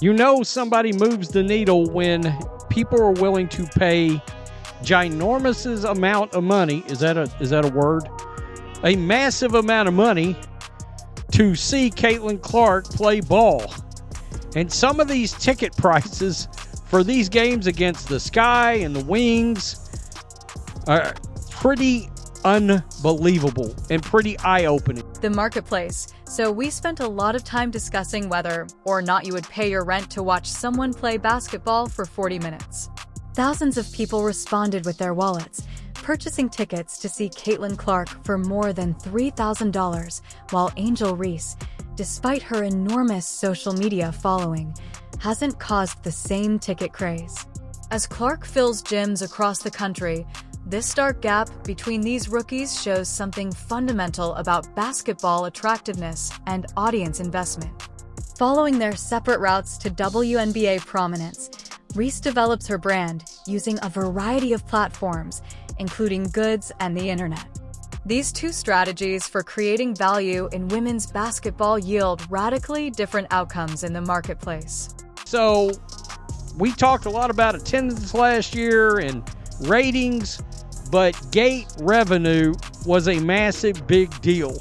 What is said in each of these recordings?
You know somebody moves the needle when people are willing to pay ginormous amount of money. Is that a word? A massive amount of money to see Caitlin Clark play ball. And some of these ticket prices for these games against the Sky and the Wings are pretty unbelievable and pretty eye-opening. The marketplace. So we spent a lot of time discussing whether or not you would pay your rent to watch someone play basketball for 40 minutes. Thousands of people responded with their wallets, purchasing tickets to see Caitlin Clark for more than $3,000, while Angel Reese, despite her enormous social media following, hasn't caused the same ticket craze. As Clark fills gyms across the country, this stark gap between these rookies shows something fundamental about basketball attractiveness and audience investment. Following their separate routes to WNBA prominence, Reese develops her brand using a variety of platforms, including goods and the internet. These two strategies for creating value in women's basketball yield radically different outcomes in the marketplace. So, we talked a lot about attendance last year and ratings, but gate revenue was a massive big deal.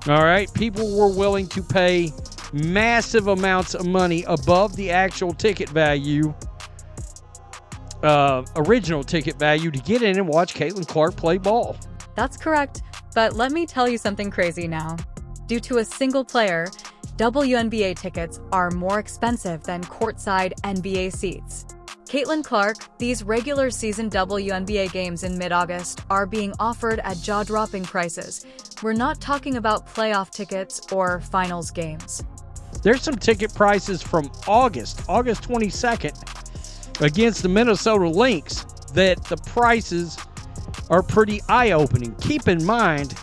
All right, people were willing to pay massive amounts of money above the actual ticket value, original ticket value, to get in and watch Caitlin Clark play ball. That's correct, but let me tell you something crazy now. Due to a single player, WNBA tickets are more expensive than courtside NBA seats. Caitlin Clark, these regular season WNBA games in mid-August are being offered at jaw-dropping prices. We're not talking about playoff tickets or finals games. There's some ticket prices from August 22nd against the Minnesota Lynx that the prices are pretty eye-opening. Keep in mind,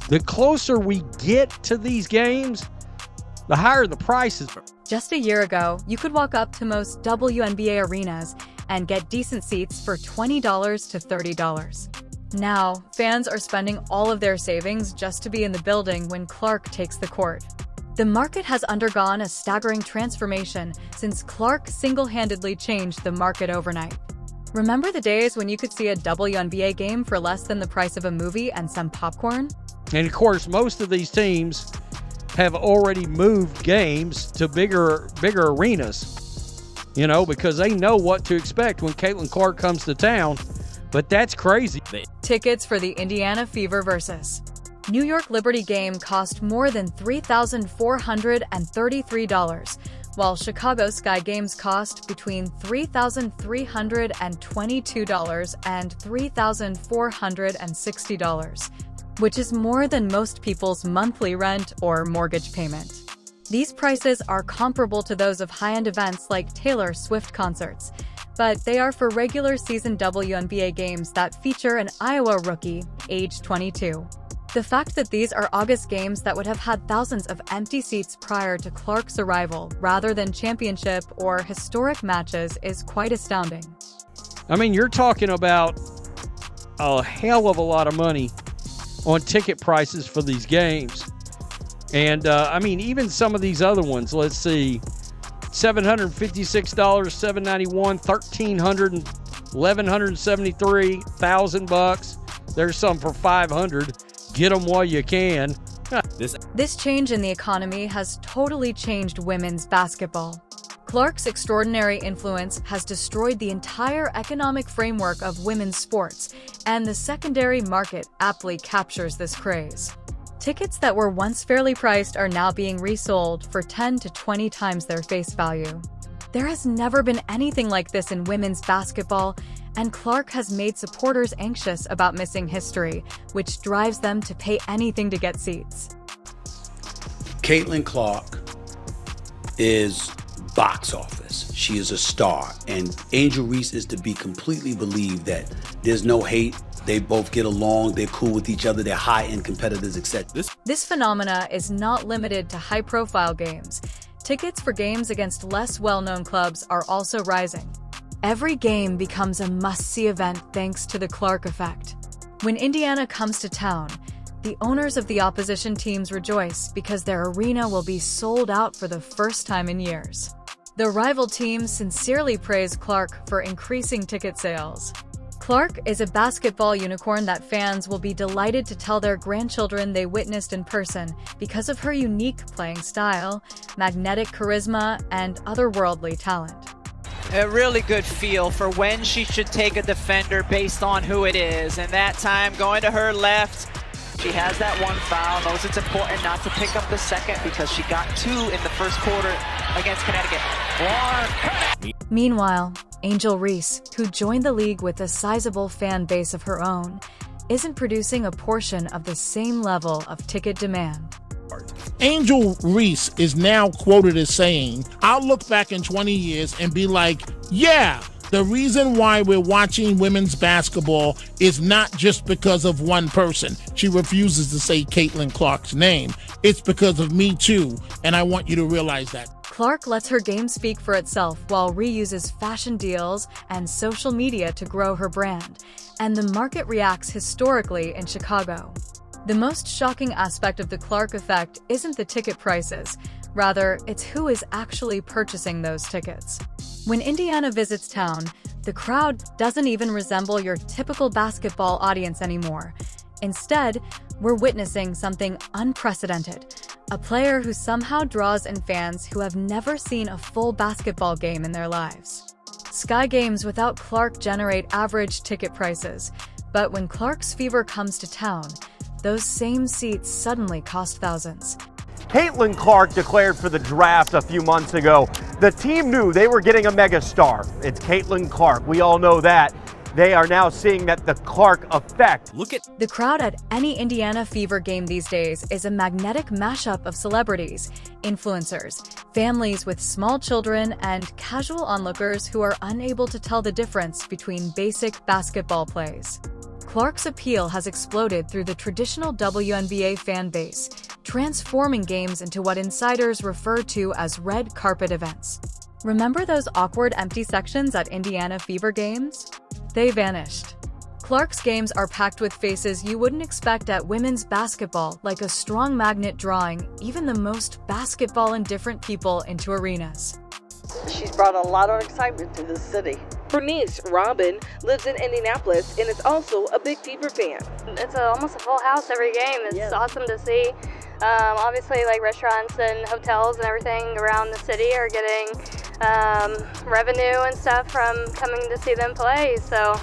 the closer we get to these games, the higher the prices are. Just a year ago, you could walk up to most WNBA arenas and get decent seats for $20 to $30. Now, fans are spending all of their savings just to be in the building when Clark takes the court. The market has undergone a staggering transformation since Clark single-handedly changed the market overnight. Remember the days when you could see a WNBA game for less than the price of a movie and some popcorn? And of course, most of these teams have already moved games to bigger arenas, because they know what to expect when Caitlin Clark comes to town. But that's crazy. Tickets for the Indiana Fever versus New York Liberty game cost more than $3,433, while Chicago Sky games cost between $3,322 and $3,460. Which is more than most people's monthly rent or mortgage payment. These prices are comparable to those of high-end events like Taylor Swift concerts, but they are for regular season WNBA games that feature an Iowa rookie, age 22. The fact that these are August games that would have had thousands of empty seats prior to Clark's arrival rather than championship or historic matches is quite astounding. I mean, you're talking about a hell of a lot of money on ticket prices for these games. And, even some of these other ones, let's see, $756, $791, $1,300, $1,173, $1,000. There's some for $500. Get them while you can. This change in the economy has totally changed women's basketball. Clark's extraordinary influence has destroyed the entire economic framework of women's sports, and the secondary market aptly captures this craze. Tickets that were once fairly priced are now being resold for 10 to 20 times their face value. There has never been anything like this in women's basketball, and Clark has made supporters anxious about missing history, which drives them to pay anything to get seats. Caitlin Clark is box office. She is a star, and Angel Reese is to be completely believed that there's no hate. They both get along, they're cool with each other, they're high-end competitors, etc. This phenomena is not limited to high-profile games. Tickets for games against less well-known clubs are also rising. Every game becomes a must-see event thanks to the Clark effect. When Indiana comes to town, the owners of the opposition teams rejoice because their arena will be sold out for the first time in years. The rival team sincerely praised Clark for increasing ticket sales. Clark is a basketball unicorn that fans will be delighted to tell their grandchildren they witnessed in person because of her unique playing style, magnetic charisma, and otherworldly talent. A really good feel for when she should take a defender based on who it is. And that time, going to her left, she has that one foul, knows it's important not to pick up the second because she got 2 in the first quarter against Connecticut. Meanwhile, Angel Reese, who joined the league with a sizable fan base of her own, isn't producing a portion of the same level of ticket demand. Angel Reese is now quoted as saying, "I'll look back in 20 years and be like, yeah, the reason why we're watching women's basketball is not just because of one person." She refuses to say Caitlin Clark's name. "It's because of me too, and I want you to realize that." Clark lets her game speak for itself while reuses fashion deals and social media to grow her brand, and the market reacts historically in Chicago. The most shocking aspect of the Clark effect isn't the ticket prices. Rather, it's who is actually purchasing those tickets. When Indiana visits town, the crowd doesn't even resemble your typical basketball audience anymore. Instead, we're witnessing something unprecedented. A player who somehow draws in fans who have never seen a full basketball game in their lives. Sky games without Clark generate average ticket prices, but when Clark's fever comes to town, those same seats suddenly cost thousands. Caitlin Clark declared for the draft a few months ago. The team knew they were getting a megastar. It's Caitlin Clark. We all know that. They are now seeing that the Clark effect. The crowd at any Indiana Fever game these days is a magnetic mashup of celebrities, influencers, families with small children, and casual onlookers who are unable to tell the difference between basic basketball plays. Clark's appeal has exploded through the traditional WNBA fan base, transforming games into what insiders refer to as red carpet events. Remember those awkward empty sections at Indiana Fever games? They vanished. Clark's games are packed with faces you wouldn't expect at women's basketball, like a strong magnet drawing even the most basketball-indifferent people into arenas. She's brought a lot of excitement to this city. Her niece, Robin, lives in Indianapolis and is also a big Fever fan. It's almost a full house every game. It's awesome to see. Obviously, like restaurants and hotels and everything around the city are getting revenue and stuff from coming to see them play. So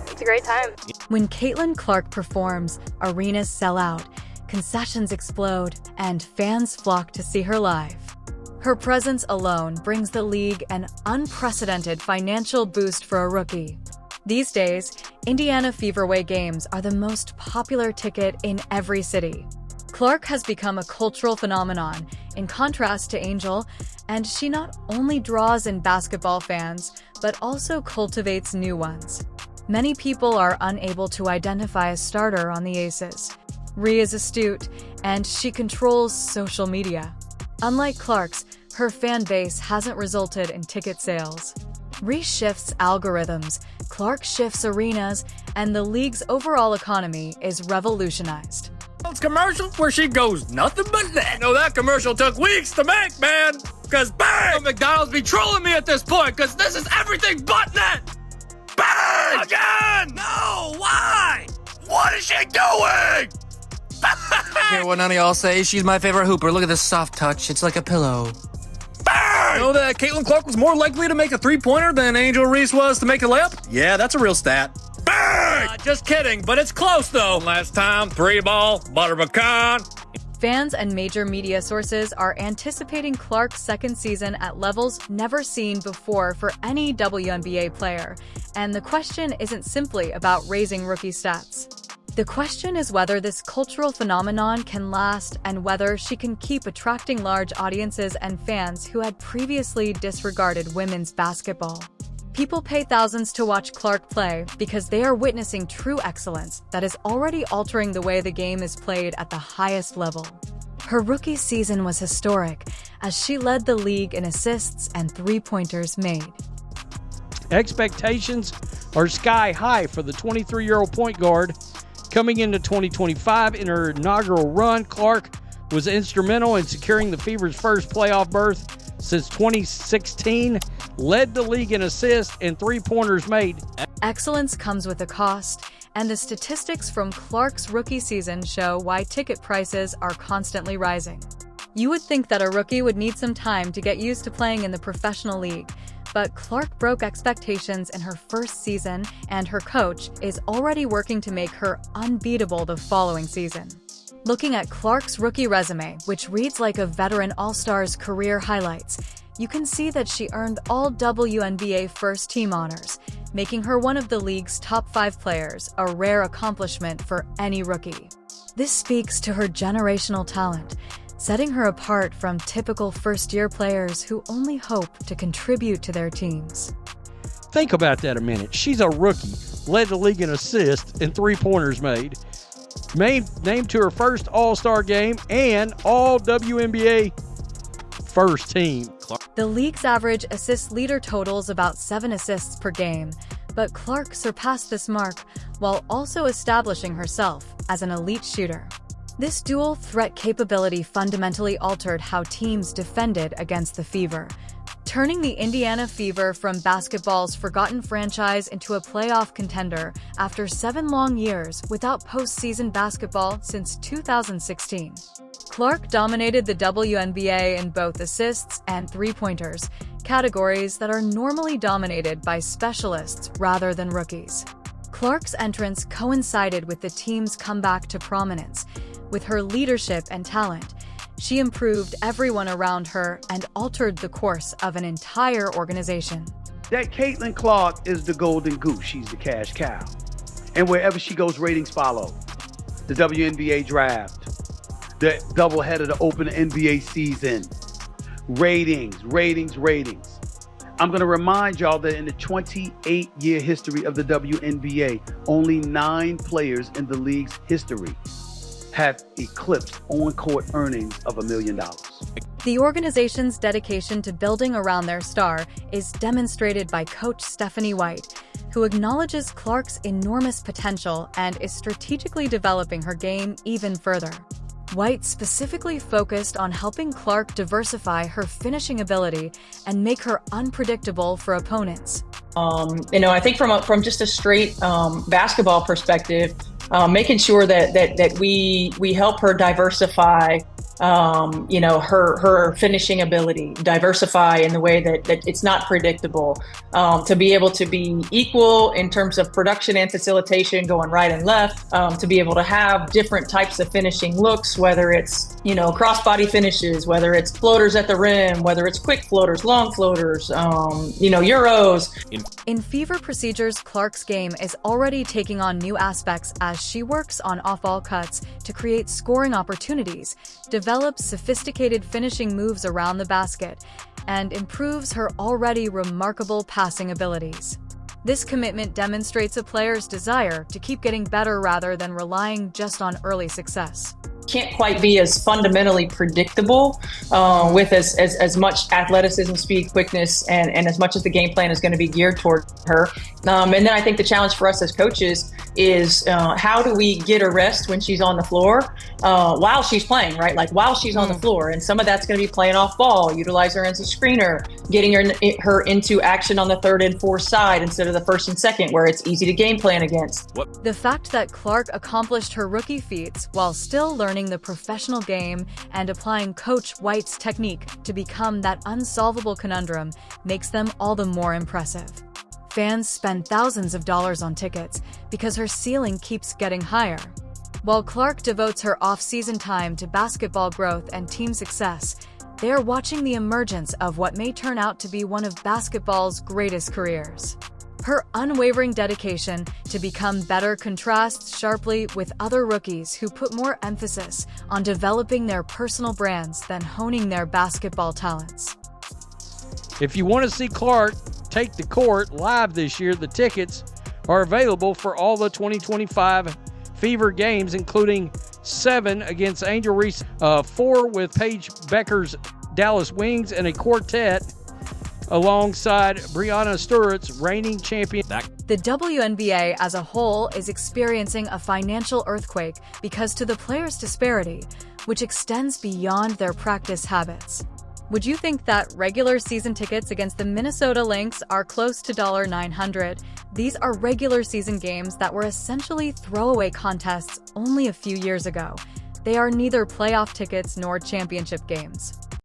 it's a great time. When Caitlin Clark performs, arenas sell out, concessions explode, and fans flock to see her live. Her presence alone brings the league an unprecedented financial boost for a rookie. These days, Indiana Feverway games are the most popular ticket in every city. Clark has become a cultural phenomenon, in contrast to Angel, and she not only draws in basketball fans, but also cultivates new ones. Many people are unable to identify a starter on the Aces. Rhea is astute, and she controls social media. Unlike Clark's, her fan base hasn't resulted in ticket sales. Rhea shifts algorithms, Clark shifts arenas, and the league's overall economy is revolutionized. Commercial where she goes nothing but that. No, that commercial took weeks to make, man. Cause bang! McDonald's be trolling me at this point, cause this is everything but that. Bang! Again! No, why? What is she doing? Hear what none of y'all say. She's my favorite hooper. Look at this soft touch. It's like a pillow. Bang! You know that Caitlin Clark was more likely to make a three-pointer than Angel Reese was to make a layup? Yeah, that's a real stat. Bang! Just kidding, but it's close though. Last time, 3-ball, butter pecan. Fans and major media sources are anticipating Clark's second season at levels never seen before for any WNBA player, and the question isn't simply about raising rookie stats. The question is whether this cultural phenomenon can last and whether she can keep attracting large audiences and fans who had previously disregarded women's basketball. People pay thousands to watch Clark play because they are witnessing true excellence that is already altering the way the game is played at the highest level. Her rookie season was historic as she led the league in assists and three-pointers made. Expectations are sky high for the 23-year-old point guard. Coming into 2025 in her inaugural run, Clark was instrumental in securing the Fever's first playoff berth since 2016, led the league in assists and three-pointers made. Excellence comes with a cost, and the statistics from Clark's rookie season show why ticket prices are constantly rising. You would think that a rookie would need some time to get used to playing in the professional league, but Clark broke expectations in her first season, and her coach is already working to make her unbeatable the following season. Looking at Clark's rookie resume, which reads like a veteran All-Star's career highlights, you can see that she earned all WNBA first-team honors, making her one of the league's top 5 players, a rare accomplishment for any rookie. This speaks to her generational talent, setting her apart from typical first-year players who only hope to contribute to their teams. Think about that a minute. She's a rookie, led the league in assists and three-pointers made, named to her first All-Star game and all WNBA first team. The league's average assist leader totals about 7 assists per game, but Clark surpassed this mark while also establishing herself as an elite shooter. This dual threat capability fundamentally altered how teams defended against the Fever, turning the Indiana Fever from basketball's forgotten franchise into a playoff contender after 7 long years without postseason basketball since 2016. Clark dominated the WNBA in both assists and three-pointers, categories that are normally dominated by specialists rather than rookies. Clark's entrance coincided with the team's comeback to prominence. With her leadership and talent, she improved everyone around her and altered the course of an entire organization. That Caitlin Clark is the golden goose. She's the cash cow. And wherever she goes, ratings follow. The WNBA draft, the doubleheader to open the NBA season. Ratings. I'm going to remind y'all that in the 28-year history of the WNBA, only 9 players in the league's history have eclipsed on-court earnings of $1 million. The organization's dedication to building around their star is demonstrated by coach Stephanie White, who acknowledges Clark's enormous potential and is strategically developing her game even further. White specifically focused on helping Clark diversify her finishing ability and make her unpredictable for opponents. I think from just a straight basketball perspective, making sure that we help her diversify, her finishing ability, diversify in the way that it's not predictable, to be able to be equal in terms of production and facilitation going right and left, to be able to have different types of finishing looks, whether it's, crossbody finishes, whether it's floaters at the rim, whether it's quick floaters, long floaters, Euros. In Fever procedures, Clark's game is already taking on new aspects as she works on off-ball cuts to create scoring opportunities, develops sophisticated finishing moves around the basket, and improves her already remarkable passing abilities. This commitment demonstrates a player's desire to keep getting better rather than relying just on early success. Can't quite be as fundamentally predictable with as much athleticism, speed, quickness, and as much as the game plan is going to be geared toward her. And then I think the challenge for us as coaches is how do we get a rest when she's on the floor while she's playing, right? Like while she's on the floor. And some of that's going to be playing off ball, utilize her as a screener, getting her into action on the 3rd and 4th side instead of the 1st and 2nd, where it's easy to game plan against. The fact that Clark accomplished her rookie feats while still learning the professional game and applying Coach White's technique to become that unsolvable conundrum makes them all the more impressive. Fans spend thousands of dollars on tickets because her ceiling keeps getting higher. While Clark devotes her off-season time to basketball growth and team success, they are watching the emergence of what may turn out to be one of basketball's greatest careers. Her unwavering dedication to become better contrasts sharply with other rookies who put more emphasis on developing their personal brands than honing their basketball talents. If you want to see Clark take the court live this year, the tickets are available for all the 2025 Fever games, including 7 against Angel Reese, 4 with Paige Becker's Dallas Wings, and a quartet alongside Breanna Stewart's reigning champion. The WNBA as a whole is experiencing a financial earthquake because to the players' disparity, which extends beyond their practice habits. Would you think that regular season tickets against the Minnesota Lynx are close to $900? These are regular season games that were essentially throwaway contests only a few years ago. They are neither playoff tickets nor championship games.